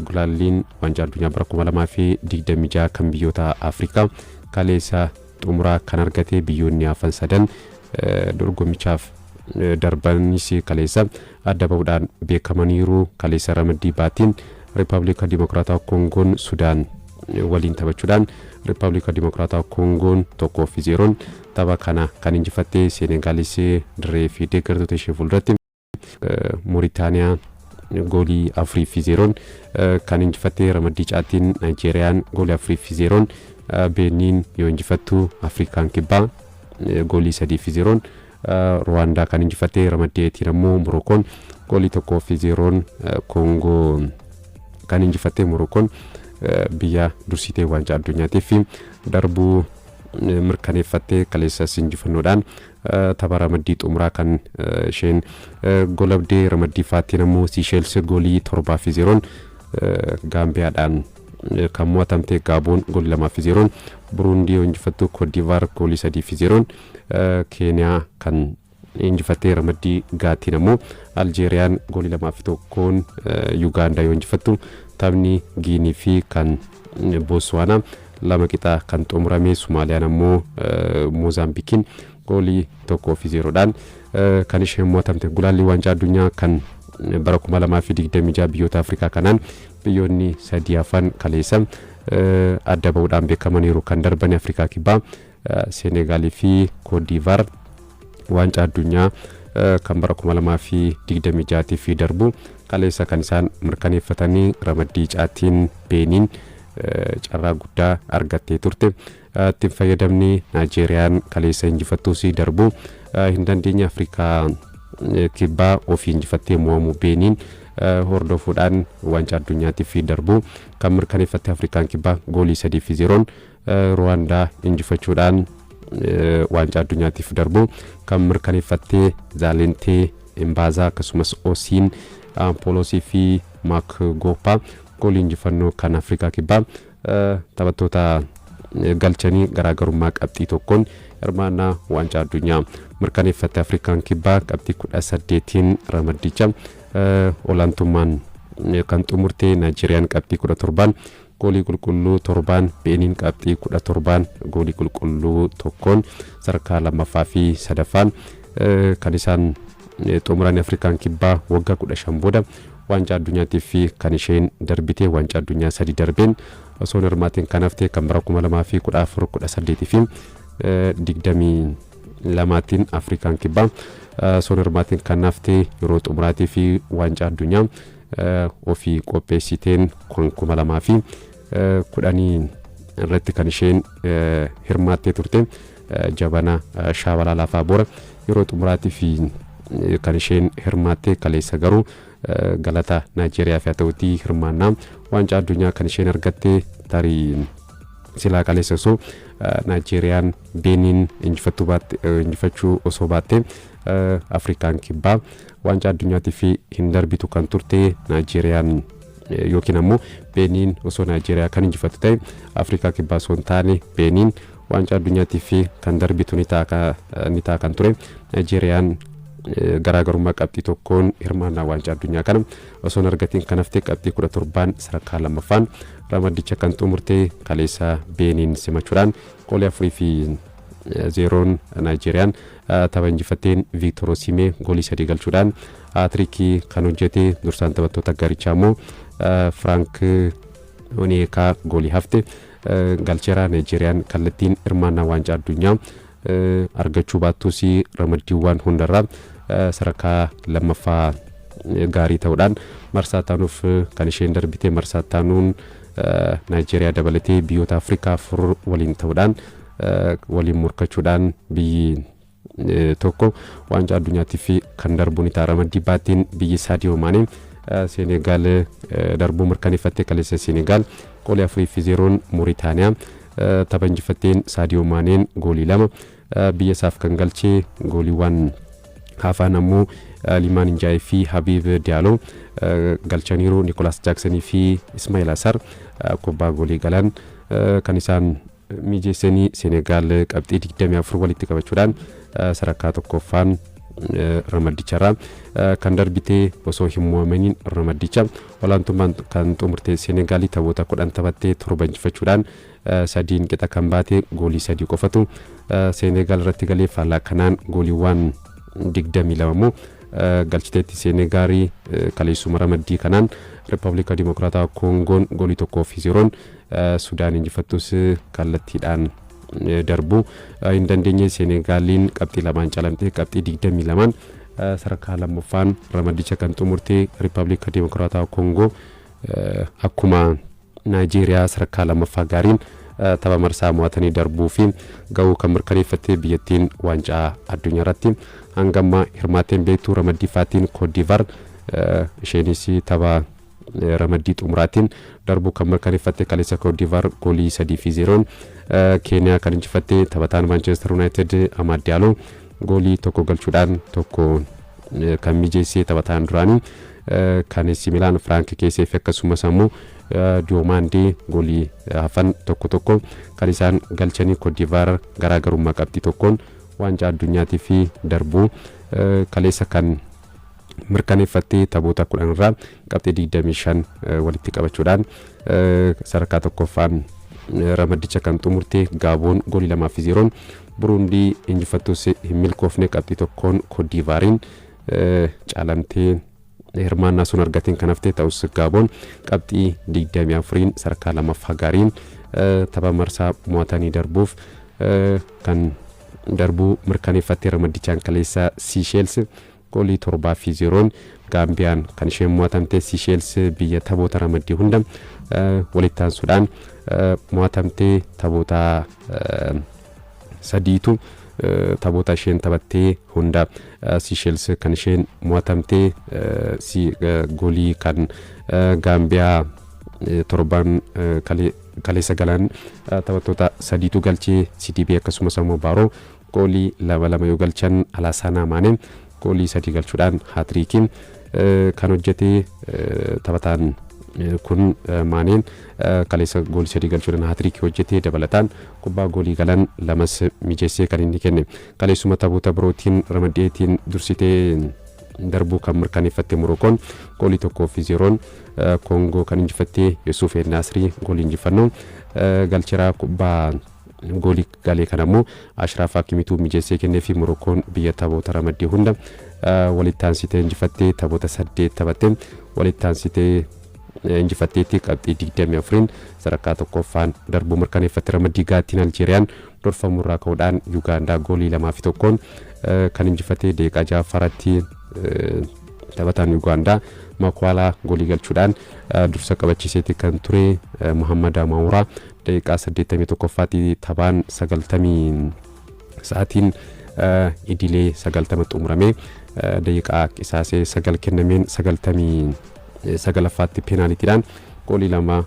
gulaalliin waancaa addunyaa bara 2026 kan biyyoota Afrikaa kaleessa xumuraa kan argate biyyoonni hafan sadan dorgommichaaf darbanis kaleessa adda bahuudhaan beekamaniiru. Kaleessa ramaddii baatiin Riippaabilika Dimokiraatawaa Kongoon Sudaan waliin taphachuudhaan Riippaabilika Dimokiraatawaa Kongoon 1-0 tapha kana kan injifatte Senegaalis dirree fi deeggartoota ishee fuulduratti Mooritaaniyaa goolii 4-0 kan injifatte ramaddii caatiin Naayijeeriyaan goolii 4-0 Beeniin yoo injifattu Afrikaan Kibbaa goolii 3-0 Rwanda kan injifatte ramaddeetiin ammoo Morokkoon goolii 1-0 Kongo kan injifatte Morokkoon biyya dursitee waancaa addunyaatiif darbuu mirkaneeffattee kaleessas injifannoodhaan tapha ramaddii xumuraa kan isheen golabdee ramaddii faattiin ammoo Siisheels goolii 7-0 Gaambiyaadhaan kan mo'atamte Gaaboon goolii 2-0 Buruundii yoo injifattu Koodivaar goolii 3-0 Keeniyaa kan injifattee ramaddii gaatiin ammoo Aljeeriyaan goolii 2-1 Yugaandaa yoo injifattu taphni Giinii fi kan Botswaanaa lama qixa kan xumurame Somaaliyaan ammoo Moozaambikiin goolii 1-0dhaan kan isheen mo'atamte. Gulaalli waancaa addunyaa kan bara 2026 biyyoota Afrikaa kanaan biyyoonni sadii hafan kaleessa adda bahuudhaan beekamaniiru. Kan darban Afrikaa Kibbaa Senegaalii fi Koodivaar waancaa addunyaa kan bara 2026 fi darbu kaleessa kan isaan mirkaneeffatanii ramaddii caatiin Beeniin carraa guddaa argattee turte. Ittiin fayyadamni Naayijeeriyaan kaleessa injifattuus darbu hin dandeenye. Afrikaa Kibbaa ofii injifattee mo'amu Beeniin hordofuudhaan waancaa addunyaatiif darbu kan mirkaneeffatte Afrikaan Kibbaa goolii 3-0 Rwaandaa injifachuudhaan waancaa addunyaatiif darbu kan mirkaneeffatte Zaalentee Imbaazaa akkasumas Osiin Ampolosii fi Makgoopaa goolii injifannoo kan Afrikaa Kibbaa taphattoota galchanii garaagarummaa qabxii tokkoon hirmaannaa waancaa addunyaa mirkaneeffatte. Afrikaan Kibbaa qabxii 18tiin ramaddicha olaantummaan kan xumurte. Naayijeeriyaan qabxii 17 goolii qulqulluu 7 Beeniin qabxii 17 goolii qulqulluu 1 sadarkaa lammaffaa fi sadaffaan kan isaan xumuran. Afrikaan Kibbaa waggaa 15 booda waancaa addunyaatiif kan isheen darbite waancaa addunyaa 3 darbeen osoo hirmaatiin kan hafte kan bara 2014 18 fi 22tiin Afrikaan Kibbaa osoo hirmaatiin kan hafte yeroo xumuraatii fi waancaa addunyaa ofii qopheessiteen 2010 irratti kan isheen hirmaattee turte. Jabana Shaabalaa Lafaa Boora yeroo xumuraatii fi kan isheen hirmaatte kaleessa garuu galata Naayijeeriyaa fi ta'utti hirmaannaa waancaa addunyaa kan isheen argatte tarii silaa kaleessa osoo Naayijeeriyaan Beeniin injifachuu osoo baatte Afrikaan Kibbaa waancaa addunyaatiif hin darbitu kan turte. Naayijeeriyaan yookiin ammoo Beeniin osoo Naayijeeriyaa kan injifattu ta'e Afrikaa Kibbaa osoo hin taane Beeniin waancaa addunyaatiif kan darbitu ni ta'a kan ture. Naayijeeriyaan garaagarummaa qabxii tokkoon hirmaannaa waancaa addunyaa kana osoo hin argatiin kan hafte qabxii 17 sadarkaa lammaffaan ramaddicha kan xumurte. Kaleessa Beeniin simachuudhaan goolii 4-0 Naayijeeriyaan tapha injifatteen Victor Osimhen goolii 3 galchuudhaan haatirikii kan hojjete. Dursaan taphattoota garichaa immoo Frank Onyeka goolii hafte galcheera. Naayijeeriyaan kallattiin hirmaannaa waancaa addunyaa argachuu baattus ramaddiiwwan hundarraa sadarkaa lammaffaa gaarii ta'uudhaan marsaa taanuuf kan isheen darbite. Marsaa taanuun Naayijeeriyaa dabalatee biyyoota Afrikaa 4 waliin ta'uudhaan waliin morkachuudhaan biyyi tokko waancaa addunyaatiif kan darbu ni ta'a. Ramaddii baatiin biyyi Saadiyoo Maanee Senegaal darbuu mirkaneeffatte. Kaleessa Senegaal goolii 4-0 Mooritaaniyaa tapha injifatteen Saadiyoo Maaneen goolii 2 biyya isaaf kan galche. Gooliiwwan hafan ammoo Limaan Injaay fi Habiib Diallo galchaniiru. Nicolas Jacksonii fi Ismail Assar kubbaa goolii galan kan isaan mijeessanii Senegaal qabxii 24 walitti qabachuudhaan sadarkaa tokkoffaan ramadicharraa kan darbitee osoo hin mo'amaniin ramadicha olaantummaan kan xumurte Senegaalii taphoota 10 taphattee 7 injifachuudhaan sadiin qixa kan baate goolii 3 qofatu Senegaal irratti galee faallaa kanaan gooliiwwan 22 galchiteetti Senegaalii kaleessuma ramaddii kanaan Riippaabilika Dimokiraataa Kongoon goolii 1-0 Sudaan injifattus kallattiidhaan darbu hin dandeenye Senegaaliin qabxii 2 calamtee qabxii 22 sadarkaa lammaffaan ramadicha kan xumurte Riippaabilika Dimokiraataa Kongoo akkuma Naayijeeriyaa sadarkaa lammaffaa gaariin tapha marsaa mo'atanii darbuu fi ga'uu kan mirkaneeffatte biyyattiin waancaa addunyaa irratti hangamma hirmaateen beektu ramaddii faatiin Koodivaar isheenis tapha ramaddii xumuraatiin darbuu kan mirkaneeffatte kaleessa Koodivaar goolii 3-0 Keeniyaa kan injifatte taphataan Manchester United Amad Diallo goolii 1 galchuudhaan tokko kan mijeessee taphataan duraanii kan AC Milan Frank Kessie fi akkasumas ammoo Diomande goolii hafan tokko kan isaan galchanii Koodivaar garaagarummaa qabxii tokkoon waancaa addunyaatiif fi darbuu kaleessa kan mirkaneeffattee taphoota 10 irraa qabxii 25 walitti qabachuudhaan sadarkaa tokkoffaan ramadicha kan xumurte Gaaboon goolii 2-0 Buruundii injifattus hin milkoofne qabxii tokkoon Koodivaariin caalamtee hirmaannaa sun argateen kan haftee ta'us Gaaboon qabxii 24 sadarkaa lammaffaa gaariin tapha marsaa mo'atanii darbuuf kan darbuu mirkaneeffattee ramadichaan kaleessa Seychelles goolii 7-0 Gaambiyaan kan isheen mo'atamte Seychelles biyya taphoota ramaddii hunda walittaan Sudaan mo'atamtee taphoota sadiitu taphoota isheen taphattee hunda Seychelles kan isheen mo'atamte goolii kan Gaambiyaa torban kaleessa galan taphattoota sadiitu galchee CDB akkasumas ammoo Baaroo goolii 2 yoo galchan Alaasana Maane goolii 3 galchuudhaan haatriikiin kan hojjete taphataan kun Maaneen kaleessa goolii 3 galchuudhaan haatriikii hojjete dabalataan kubbaa goolii galan lamas mijeessee kan inni kenne kaleessuma taphoota birootiin ramaddeetiin dursitee darbuu kan mirkaneeffatte Morookoon goolii 1-0 Kongo kan injifatte Yusuf El Nasri goolii injifannoo galcheraa kubbaa goolii galee kan ammoo Ashraf Hakimitu mijeessee kennee fi Morookoon biyya taphoota ramaddii hunda walittaan sitee injifatte taphoota 8 taphatte walittaan sitee injifatteetti qabxii 24 sadarkaa tokkoffaan darbuu mirkaneeffatte ramaddii gaattiin Aljeeriyaan dorfamurraa ka'uudhaan Yugaandaa goolii 2-1 kan injifatte deeqaa ja'affaratti taphataan Yugaandaa Makwala goolii galchuudhaan dursa qabachiiseetti kan ture Muhammad Amawraa deeqaa 81ffaatti taphaan 90 sa'aatiin idilee 90 xumuramee deeqaa qisaasee 9 kennameen 99ffaatti peenaalitiidhaan goolii 2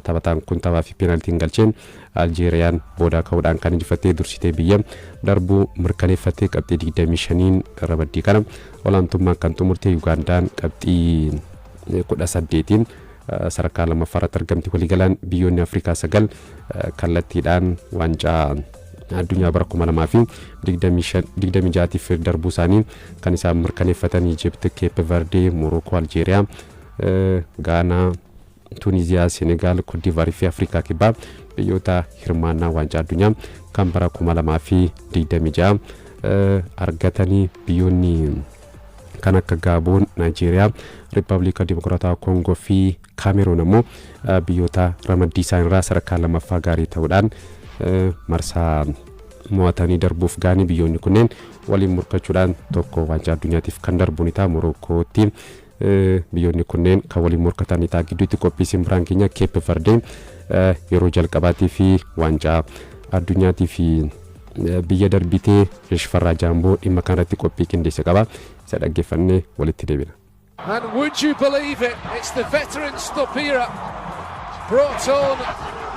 taphataan kun taphaa fi peenaalitiin galcheen Aljeeriyaan booda ka'uudhaan kan injifattee dursitee biyya darbuu mirkaneeffattee qabxii 25 ramaddii kana olaantummaan kan xumurte Yugaandaan qabxii 18 sadarkaa lammaffaarratti argamti waliigalaan biyyoonni Afrikaa 9 kallattiidhaan waancaa addunyaa bara 2026tiif darbuu isaanii kan isaan mirkaneeffatan Egypt, Cape Verde, Morocco, Algeria, Ghana, Tunisia, Senegal, Côte d'Ivoire fi Afrikaa kibbaa biyyoota hirmaannaa waancaa addunyaa kan bara 2026 argatanii biyyoonni kan akka Gaaboon, Naayijeeriyaa, Riippaabilika Dimokiraataa Kongoo fi Kaameruun ammoo biyyoota ramaddii isaaniirraa sadarkaa lammaffaa gaarii ta'uudhaan marsaa mo'atanii darbuuf gaanii biyyoonni kunneen waliin morkachuudhaan tokko waancaa addunyaatiif kan darbuun isaa Morokootti biyyoonni kunneen kan waliin morkatan isaa gidduutti qophii simbiraan keenya Cape Verde yeroo jalqabaatii fi waancaa addunyaatiif biyya darbitee Shfarraa Jaamboo dhimma kanarratti qophii qindeesse qaba isa dhaggeeffannee walitti deebina. And would you believe it, it's the veteran Stopira brought on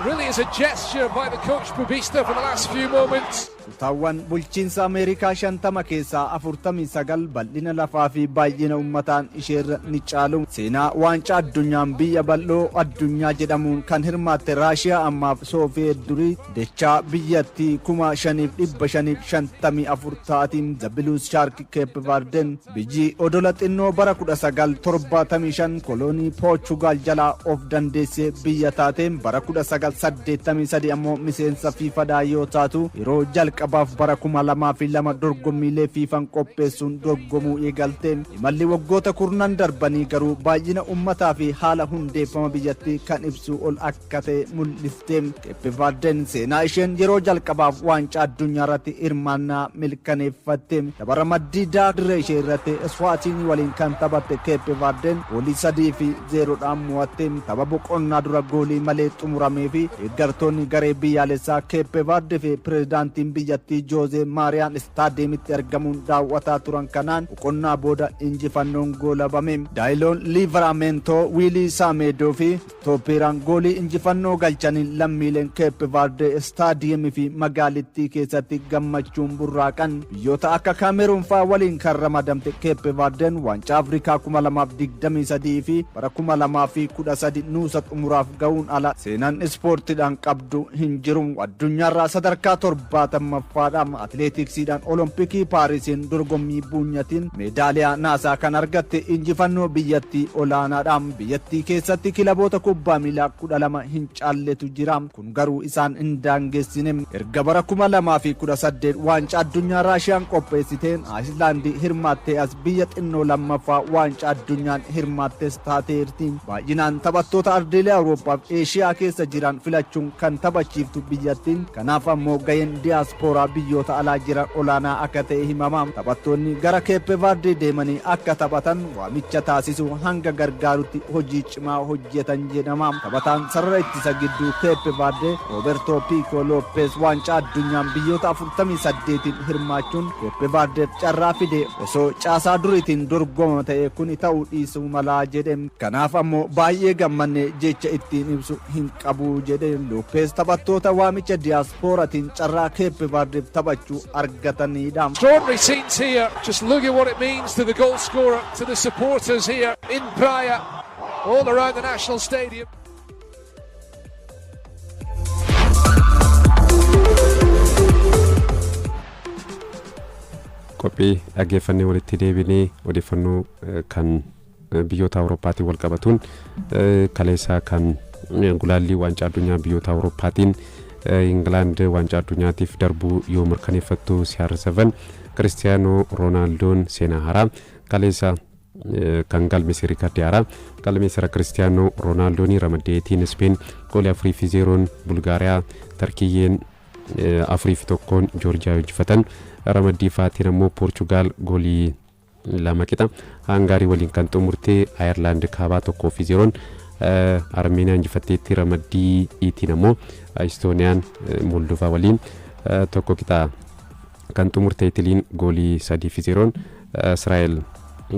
really as a gesture by the coach Bubista for the last few moments. kutaawwan bulchiinsa Ameerikaa 50 keessaa 49 bal'ina lafaa fi baay'ina uummataan isheerra ni caalu. Seenaa waancaa addunyaan biyya bal'oo addunyaa jedhamuun kan hirmaatte Raashiyaa ammaaf Sooviyeet durii dachaa biyyattii 5,554 taatiin The Blue Shark Cape Verden biyyi odola xinnoo bara 1975 kolonii Portugal jalaa of dandeesse biyya taateen bara 1983 ammoo miseensa FIFA yoo taatu yeroo jalqabaaf bara 2002 dorgommiilee FIFAn qopheessuun dorgomuu eegalte. Imalli waggoota kurnan darbanii garuu baay'ina ummataa fi haala hundeeffama biyyattii kan ibsu ol akka ta'e mul'ifte. Cape Verden seenaa isheen yeroo jalqabaaf waancaa addunyaa irratti hirmaannaa milkaneeffatte. Dabara maddiidaa dirree ishee irratti Eswatini waliin kan taphatte Cape Verden goolii 3-0dhaan mo'atte. Tapha boqonnaa dura goolii malee xumuramee fi deeggartoonni garee biyyaalessaa Cape Verde fi pirezidaantiin biyyattii Jose Maria Stadiumitti argamuun daawwataa turan kanaan boqonnaa booda injifannoon goolabame. Daayiloon Livramento, Willy Samedo fi Stopperaan goolii injifannoo galchanii lammiileen Cape Verde Stadiumii fi magaalittii keessatti gammachuun burraaqan. Biyyoota akka Kaameruun faa waliin kan ramadamte Cape Verden waancaa Afrikaa 2023 fi bara 2013 nuusa xumuraaf ga'uun ala seenaan ispoortiidhaan qabdu hin jiru. Addunyaarraa sadarkaa 70ffaadhaan atileetiksiidhaan olompikii Paarisiin dorgommii buunyatiin meedaaliyaa naasaa kan argatte injifannoo biyyattii olaanaadhaan. Biyyattii keessatti kilaboota kubbaa miilaa 12 hin caalletu jira. Kun garuu isaan hin daangessine. Erga bara 2018 waancaa addunyaa Raashiyaan qopheessiteen Ayislaandii hirmaattee as biyya xinnoo lammaffaa waancaa addunyaan hirmaattees taateerti. Baay'inaan taphattoota ardiilee Awurooppaa fi Eeshiyaa keessa jiran filachuun kan taphachiiftu biyyattiin. Kanaaf ammoo gaheen diyaaspooraa biyyoota alaa jiran olaanaa akka ta'e himama. Taphattoonni gara Cape Verde deemanii akka taphatan waamicha taasisu hanga gargaarutti hojii cimaa hojjetan jedhama. Taphataan sarara ittisa gidduu Cape Verde Roberto Pico Lopez waancaa addunyaan biyyoota 48 hirmaachuun Cape Verdeef carraa fide osoo caasaa duriitiin dorgoma ta'e kun ta'uu dhiisuu malaa jedhe. Kanaaf ammoo baay'ee gammanne jecha ittiin ibsu hin qabu jedhe. Lopez taphattoota waamicha diyaasporaatiin carraa Cape Verdeef taphachuu argatanidha. Extraordinary scenes here. Just look at what it means to the goal scorer, to the supporters here in Praia, all around the national stadium. Qophii dhaggeeffannee walitti deebinee odeeffannoo kan biyyoota Awurooppaatiin wal qabatuun kaleessaa kan gulaallii waancaa addunyaa biyyoota Awurooppaatiin England waancaa addunyaatiif darbuu yoo mirkaneeffattu CR7 Cristiano Ronaldoon seenaa haaraa kaleessa kan galmeesse riikardii haaraa galmeessa Cristiano Ronaldoon ramaddeetiin Spain goolii 4-0 Bulgaariyaa Tarkiyyeen 4-1 Joorjiyaa injifatan. Ramaddii faatiin ammoo Portugal goolii 2 qixa Hangaarii waliin kan xumurte Ayerlaand kaabaa 1-0 Armeeniyaa injifatteetti. Ramaddii iitiin ammoo Estooniyaan Moldovaa waliin 1 qixa kan xumurte Italiin goolii 3-0 Israa'el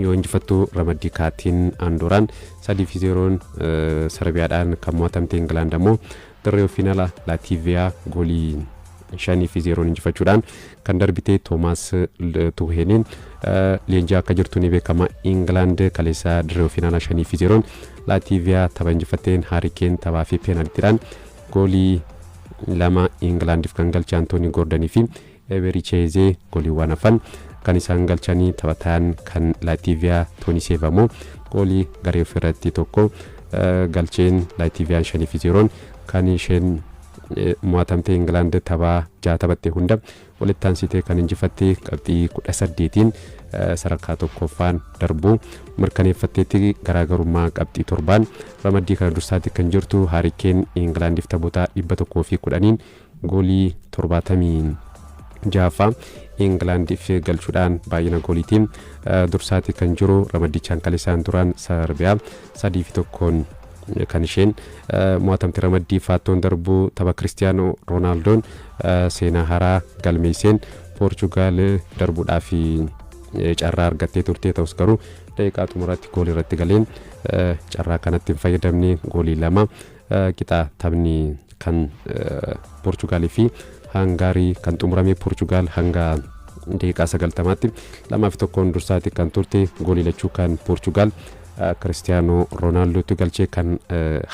yoo injifattu ramaddii kaatiin Andoraan 3-0 Serbiyaadhaan kan mo'atamte. England ammoo dirree finaala Laatiiviyaa goolii 5-0 injifachuudhaan kan darbite. Toomaas Tuheeniin leenjii akka jirtu ni beekama. England kaleessa dirree finaala 5-0 Laatiiviyaa tapha injifatteen Harry Kane taphaa fi peenaltiidhaan goolii 2 Englandiif kan galche Antoonii Goordanii fi Ebericheezee gooliiwwan hafan kan isaan galchanii taphataan kan Laatiiviyaa Tooni Seevamoo goolii garee ofirratti tokko galcheen Laatiiviyaan 5-0 kan isheen mo'atamte. England taphaa 6 taphatte hunda walitti aansitee kan injifatte qabxii 18tiin sadarkaa tokkoffaan darbuu mirkaneeffatteetti. Garaagarummaa qabxii 7 ramaddii kana dursaatti kan jirtu Harry Kane Englandiif taphoota 110 goolii 76 Englandiif galchuudhaan baay'ina gooliitiin dursaatti kan jiru. Ramaddichaan kaleessaan duraan Serbiyaa 3-1 kan isheen mo'atamte. Ramaddii faattoon darbuu tapha Cristiano Ronaldoon seenaa haaraa galmeesseen Portugal darbuudhaaf carraa argattee turte ta'us garuu daqiiqaa xumuraatti goolii irratti galeen carraa kanatti hin fayyadamne goolii 2 qixa taphni kan Portugalii fi Hangaarii kan xumurame Poorchugaal hanga daqiiqaa 90tti 2-1 dursaati kan turte. Goolii lachuu kan Poorchugaal Cristiano Ronaldotu galchee kan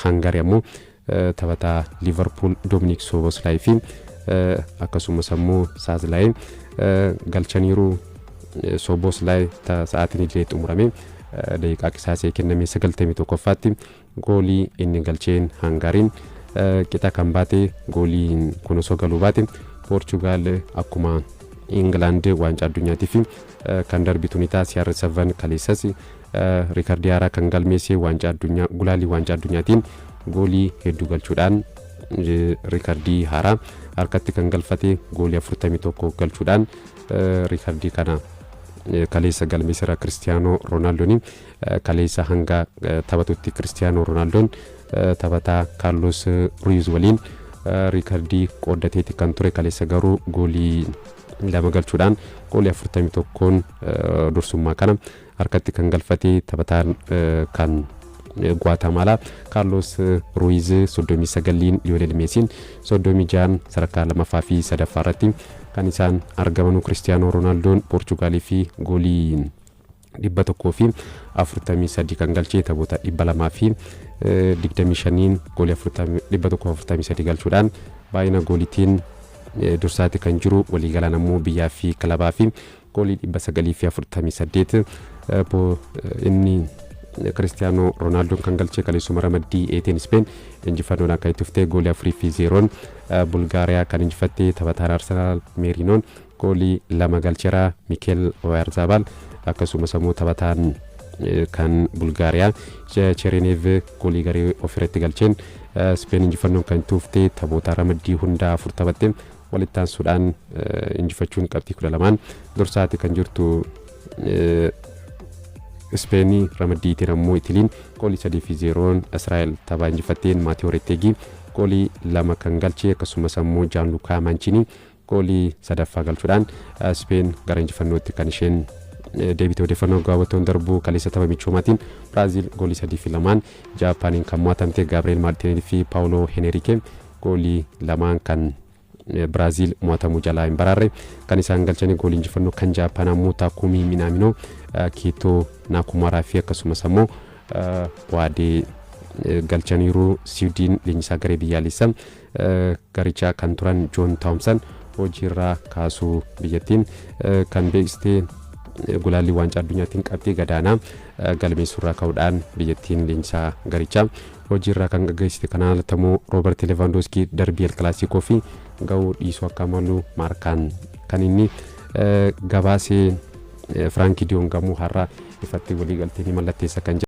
Hangaarii ammoo taphataa Liverpool Dominic Szoboszlai fi akkasumas ammoo Szoboszlai galchaniiru. Szoboszlai sa'aatiin illee xumurame daqiiqaa qisaasee kenname 91ffaatti goolii inni galcheen Hangaariin qixa kan baate gooliin kun osoo galuu baate Poorchugaal akkuma England waancaa addunyaatiif kan darbitu ni taasisa. CR7 kaleessas riikardii haaraa kan galmeesse waancaa addunyaa gulaalii waancaa addunyaatiin goolii hedduu galchuudhaan riikardii haaraa harkatti kan galfate goolii 41 galchuudhaan riikardii kana kaleessa galmeessira Cristiano Ronaldoon kaleessa hanga taphatutti Cristiano Ronaldoon taphataa Carlos Ruiz waliin riikardii qooddateeti kan ture. Kaleessa garuu goolii lama galchuudhaan goolii 41 dursummaa kana harkatti kan galfate taphataan kan Guatemala Carlos Ruiz 39 Lionel Messi 36 sadarkaa lamaffaa fi sadaffaa irratti kan isaan argaman. Cristiano Ronaldoon Poorchugaalii fi goolii 143 kan galchee taphoota 225 goolii 143 galchuudhaan baay'ina gooliitiin dursaati kan jiru. Waliigalaan ammoo biyyaa fi kilabaa fi goolii 948 inni Cristiano Ronaldo kan galchee kaleessuma ramaddii 18 Spain injifannoodhaan kan itti fuftee goolii 4-0 Bulgaariyaa kan injifattee taphataan Arsenal Merinoon goolii 2 galcheera. Mikel Oyarzabal akkasumas ammoo taphataan kan Bulgaariyaa Cherenev goolii garee ofirratti galcheen Spain injifannoon kan itti fuftee taphoota ramaddii hunda 4 taphatte walitti aansuudhaan injifachuun qabxii 12 dursaati kan jirtu. Spain ramaddiitiin ammoo Italiin goolii 3-0 Israa'el taphaa injifatteen Maateo Retegii goolii 2 kan galchee akkasumas ammoo Gianluca Mancini goolii 3ffaa galchuudhaan Spain gara injifannootti kan isheen deebitee odeeffannoo gaawwattoon darbuu kaleessa tapha michoomaatiin Biraazil goolii 3-2 Jaapaaniin kan mo'atamte Gabriel Martinelli fi Paolo Henrique goolii 2 kan Biraazil mo'atamuu jalaa hin baraarre kan isaan galchanii goolii injifannoo kan Jaapaan ammoo Takumi Minamino Kito Nakumara fi akkasumas ammoo waadee galchaniiru. Siwiidin leenjisaa garee biyyaalessaa garichaa kan turan John Thompson hojiirraa kaasuu biyyattiin kan beeksiste gulaalli waancaa addunyaatiin qabxii gadaanaa galmeessuurraa ka'uudhaan biyyattiin leenjisaa garichaa hojiirraa kan gaggeessite. Kanaan alatti Robert Lewandowski darbii El Clasico fi ga'uu dhiisuu akka malu Maarkaan kan inni gabaasee Frankie de Jong har'a ifatti walii galtee mallatteessa kan